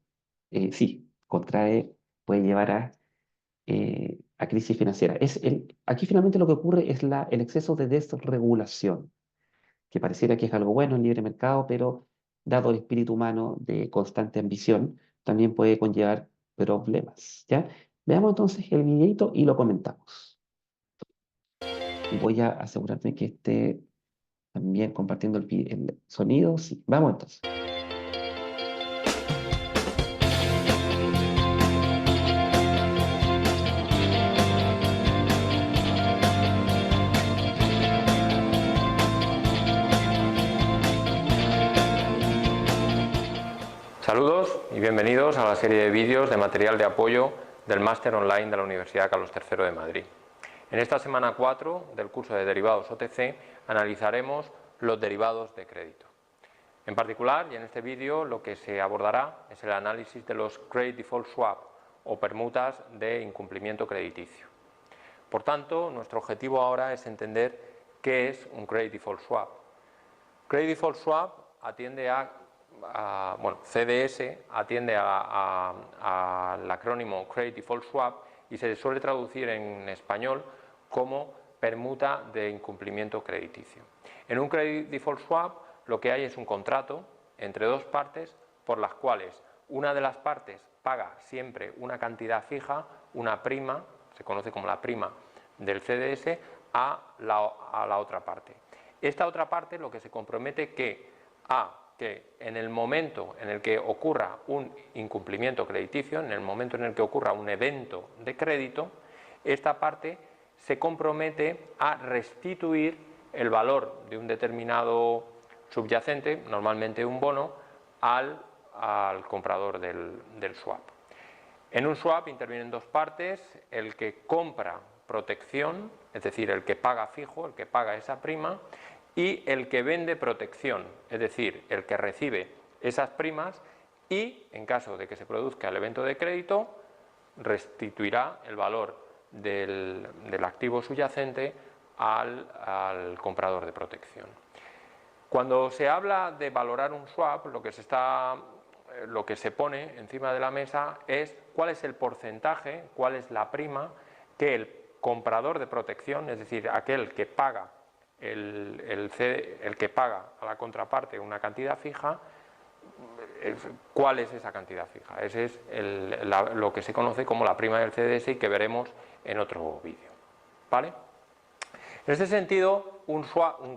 S1: sí, puede llevar a crisis financiera. Aquí finalmente lo que ocurre es el exceso de desregulación, que pareciera que es algo bueno en libre mercado, pero dado el espíritu humano de constante ambición, también puede conllevar problemas, ¿ya? Veamos entonces el videito y lo comentamos. Voy a asegurarme que esté también compartiendo el sonido. Sí, vamos entonces.
S3: Saludos y bienvenidos a la serie de vídeos de material de apoyo del Máster Online de la Universidad Carlos III de Madrid. En esta semana 4 del curso de derivados OTC analizaremos los derivados de crédito. En particular, y en este vídeo, lo que se abordará es el análisis de los Credit Default Swap o permutas de incumplimiento crediticio. Por tanto, nuestro objetivo ahora es entender qué es un Credit Default Swap. Credit Default Swap atiende CDS atiende al acrónimo Credit Default Swap y se suele traducir en español como permuta de incumplimiento crediticio. En un Credit Default Swap lo que hay es un contrato entre dos partes por las cuales una de las partes paga siempre una cantidad fija, una prima, se conoce como la prima del CDS, a la otra parte. Esta otra parte lo que se compromete que en el momento en el que ocurra un incumplimiento crediticio, en el momento en el que ocurra un evento de crédito, esta parte se compromete a restituir el valor de un determinado subyacente, normalmente un bono, al comprador del swap. En un swap intervienen dos partes, el que compra protección, es decir, el que paga fijo, el que paga esa prima, y el que vende protección, es decir, el que recibe esas primas y, en caso de que se produzca el evento de crédito, restituirá el valor del activo subyacente al comprador de protección. Cuando se habla de valorar un swap, lo que se pone encima de la mesa es cuál es el porcentaje, cuál es la prima que el comprador de protección, es decir, aquel que paga el que paga a la contraparte una cantidad fija, ¿cuál es esa cantidad fija? Ese es lo que se conoce como la prima del CDS y que veremos en otro vídeo, ¿vale? En este sentido, un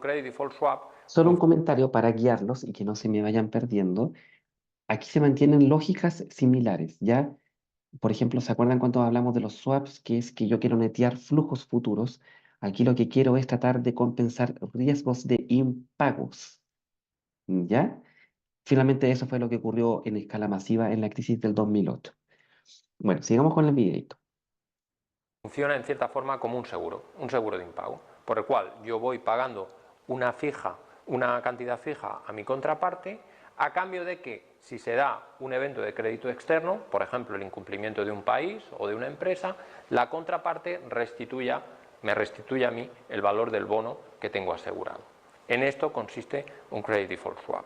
S3: credit default swap.
S1: Solo un comentario para guiarlos y que no se me vayan perdiendo. Aquí se mantienen lógicas similares, ¿ya? Por ejemplo, ¿se acuerdan cuando hablamos de los swaps? Que es que yo quiero netear flujos futuros. Aquí lo que quiero es tratar de compensar riesgos de impagos, ¿ya? Finalmente eso fue lo que ocurrió en escala masiva en la crisis del 2008. Bueno, sigamos con el videito.
S3: Funciona en cierta forma como un seguro de impago, por el cual yo voy pagando una cantidad fija a mi contraparte, a cambio de que si se da un evento de crédito externo, por ejemplo el incumplimiento de un país o de una empresa, la contraparte me restituye a mí el valor del bono que tengo asegurado. En esto consiste un credit default swap.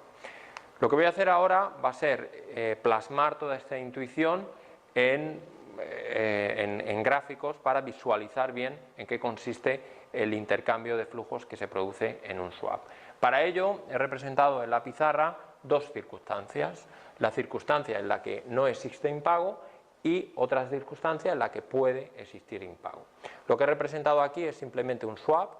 S3: Lo que voy a hacer ahora va a ser plasmar toda esta intuición en gráficos para visualizar bien en qué consiste el intercambio de flujos que se produce en un swap. Para ello he representado en la pizarra dos circunstancias: la circunstancia en la que no existe impago y otra circunstancia en la que puede existir impago. Lo que he representado aquí es simplemente un swap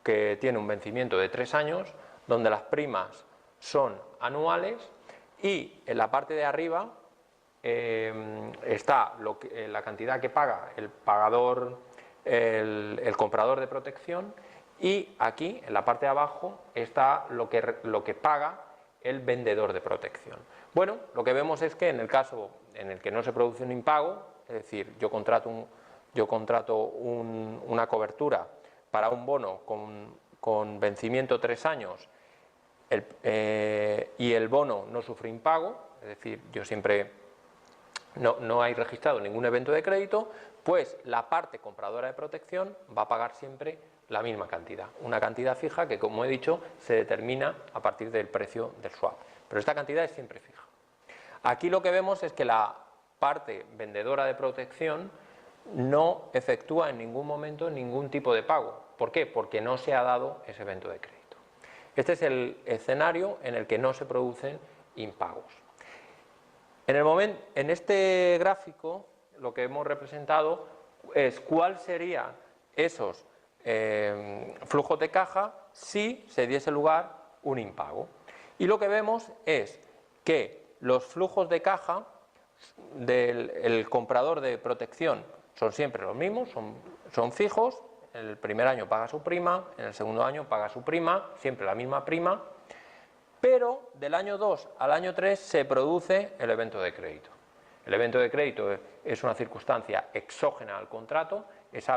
S3: que tiene un vencimiento de 3 años, donde las primas son anuales y en la parte de arriba está la cantidad que paga el comprador de protección, y aquí en la parte de abajo está lo que paga el vendedor de protección. Bueno, lo que vemos es que en el caso en el que no se produce un impago, es decir, yo contrato una cobertura para un bono con vencimiento 3 años y el bono no sufre impago, es decir, yo siempre no hay registrado ningún evento de crédito, pues la parte compradora de protección va a pagar siempre la misma cantidad, una cantidad fija que, como he dicho, se determina a partir del precio del swap, pero esta cantidad es siempre fija. Aquí lo que vemos es que la parte vendedora de protección no efectúa en ningún momento ningún tipo de pago. ¿Por qué? Porque no se ha dado ese evento de crédito. Este es el escenario en el que no se producen impagos. En este gráfico lo que hemos representado es cuál serían esos flujos de caja si se diese lugar un impago. Y lo que vemos es que los flujos de caja del comprador de protección son siempre los mismos, son fijos. En el primer año paga su prima, en el segundo año paga su prima, siempre la misma prima, pero del año 2 al año 3 se produce el evento de crédito. El evento de crédito es una circunstancia exógena al contrato, es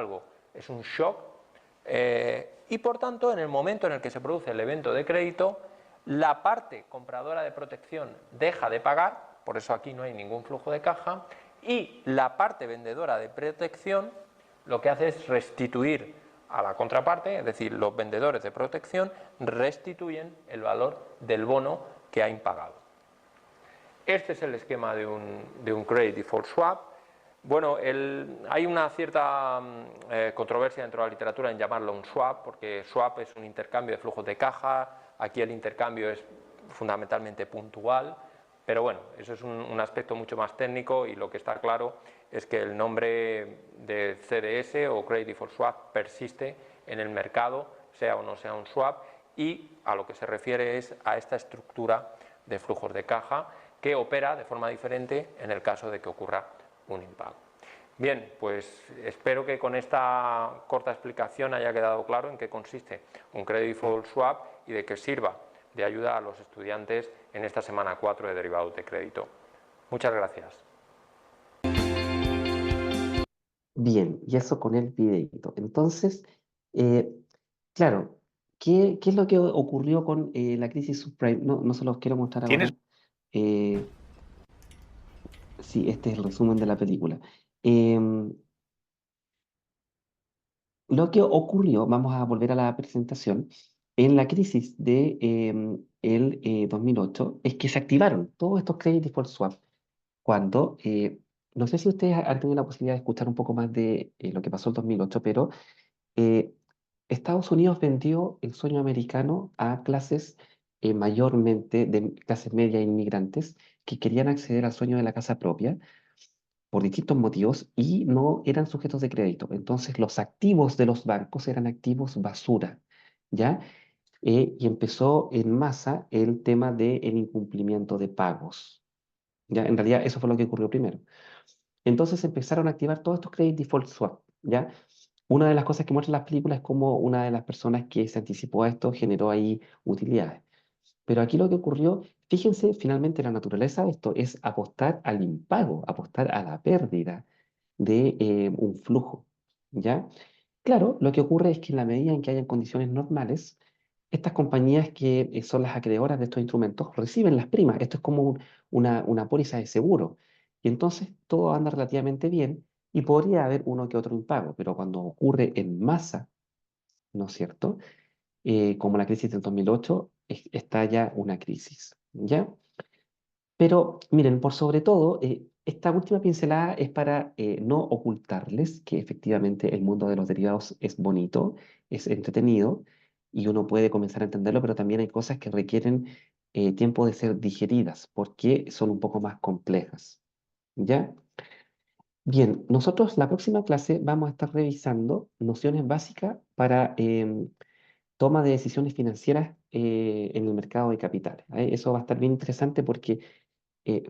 S3: un shock, y por tanto en el momento en el que se produce el evento de crédito, la parte compradora de protección deja de pagar, por eso aquí no hay ningún flujo de caja, y la parte vendedora de protección lo que hace es restituir a la contraparte, es decir, los vendedores de protección restituyen el valor del bono que ha impagado. Este es el esquema de un credit default swap. Bueno, hay una cierta controversia dentro de la literatura en llamarlo un swap, porque swap es un intercambio de flujos de caja, aquí el intercambio es fundamentalmente puntual, pero bueno, eso es un aspecto mucho más técnico, y lo que está claro es que el nombre de CDS o Credit Default Swap persiste en el mercado, sea o no sea un swap, y a lo que se refiere es a esta estructura de flujos de caja que opera de forma diferente en el caso de que ocurra un impago. Bien, pues espero que con esta corta explicación haya quedado claro en qué consiste un Credit Default Swap y de que sirva de ayuda a los estudiantes en esta semana 4 de derivados de crédito. Muchas gracias.
S1: Bien, y eso con el videito. Entonces, claro, ¿qué es lo que ocurrió con la crisis subprime? No se los quiero mostrar
S4: ¿Tienes?
S1: ahora. Eh, sí, este es el resumen de la película. Em, Lo que ocurrió, vamos a volver a la presentación, en la crisis de el 2008, es que se activaron todos estos credit default swap cuando, no sé si ustedes han tenido la posibilidad de escuchar un poco más de lo que pasó en 2008, pero eh, Estados Unidos vendió el sueño americano a clases mayormente de clases media e inmigrantes que querían acceder al sueño de la casa propia por distintos motivos y no eran sujetos de crédito. Entonces los activos de los bancos eran activos basura, ¿ya? Y empezó en masa el tema del incumplimiento de pagos, ¿ya? En realidad eso fue lo que ocurrió primero. Entonces empezaron a activar todos estos credit default swap, ¿ya? Una de las cosas que muestran las películas es cómo una de las personas que se anticipó a esto generó ahí utilidades. Pero aquí lo que ocurrió, fíjense, finalmente la naturaleza de esto es apostar al impago, apostar a la pérdida de un flujo, ¿ya? Claro, lo que ocurre es que en la medida en que hayan condiciones normales, estas compañías que son las acreedoras de estos instrumentos reciben las primas. Esto es como una póliza de seguro. Y entonces todo anda relativamente bien y podría haber uno que otro impago, pero cuando ocurre en masa, ¿no es cierto? Como la crisis del 2008, estalla una crisis, ¿ya? Pero miren, por sobre todo, esta última pincelada es para no ocultarles que efectivamente el mundo de los derivados es bonito, es entretenido y uno puede comenzar a entenderlo, pero también hay cosas que requieren tiempo de ser digeridas porque son un poco más complejas. ¿Ya? Bien, nosotros la próxima clase vamos a estar revisando nociones básicas para toma de decisiones financieras en el mercado de capitales. Eso va a estar bien interesante porque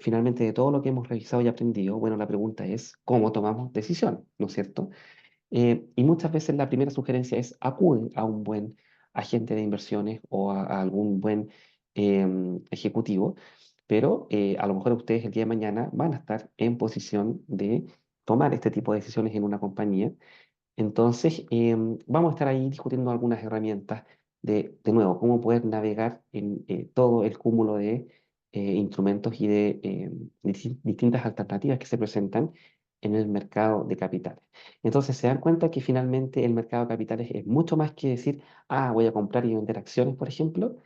S1: finalmente de todo lo que hemos revisado y aprendido, bueno, la pregunta es cómo tomamos decisión, ¿no es cierto? Y muchas veces la primera sugerencia es acude a un buen agente de inversiones o a algún buen ejecutivo, pero a lo mejor ustedes el día de mañana van a estar en posición de tomar este tipo de decisiones en una compañía. Entonces, vamos a estar ahí discutiendo algunas herramientas de nuevo, cómo poder navegar en todo el cúmulo de instrumentos y de distintas alternativas que se presentan en el mercado de capitales. Entonces, se dan cuenta que finalmente el mercado de capitales es mucho más que decir, ah, voy a comprar y vender acciones, por ejemplo.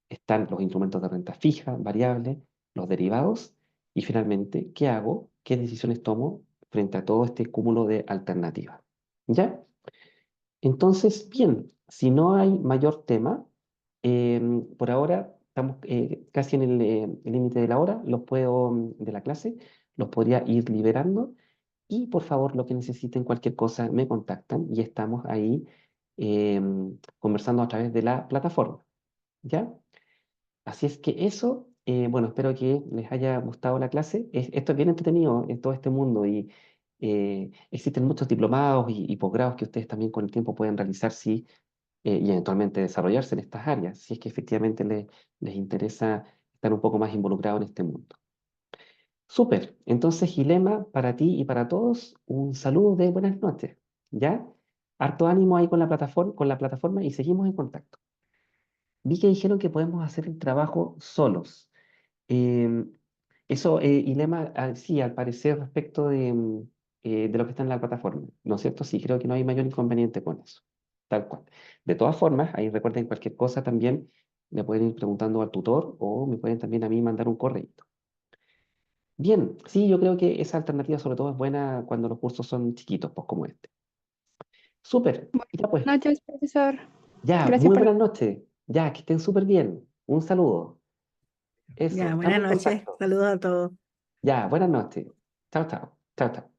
S1: Están los instrumentos de renta fija, variable, los derivados, y finalmente, ¿qué hago? ¿Qué decisiones tomo frente a todo este cúmulo de alternativas? ¿Ya? Entonces, bien, si no hay mayor tema, por ahora estamos casi en el límite de la hora, los puedo, de la clase, los podría ir liberando y por favor, lo que necesiten, cualquier cosa, me contactan y estamos ahí conversando a través de la plataforma, ¿ya? Así es que eso, bueno, espero que les haya gustado la clase. Esto es bien entretenido en todo este mundo y existen muchos diplomados y posgrados que ustedes también con el tiempo pueden realizar y eventualmente desarrollarse en estas áreas, si es que efectivamente les interesa estar un poco más involucrado en este mundo. Súper. Entonces, Gilema, para ti y para todos, un saludo de buenas noches. ¿Ya? Harto ánimo ahí con la plataforma y seguimos en contacto. Vi que dijeron que podemos hacer el trabajo solos. Em, Eso, Ilema, sí, al parecer respecto de lo que está en la plataforma, ¿no es cierto? Sí, creo que no hay mayor inconveniente con eso, tal cual. De todas formas, ahí recuerden cualquier cosa también, me pueden ir preguntando al tutor o me pueden también a mí mandar un correo. Bien, sí, yo creo que esa alternativa sobre todo es buena cuando los cursos son chiquitos, pues como este. Súper, ya pues,
S4: Buenas noches, profesor.
S1: ya,
S4: Gracias
S1: muy
S4: por...
S1: buenas noches, ya, que estén súper bien. Un saludo. Eso,
S5: Ya,
S1: estamos
S5: buenas
S1: en
S5: noches.
S1: contacto.
S5: Saludos a todos.
S1: Ya, buenas noches. Chao, chao. Chao, chao.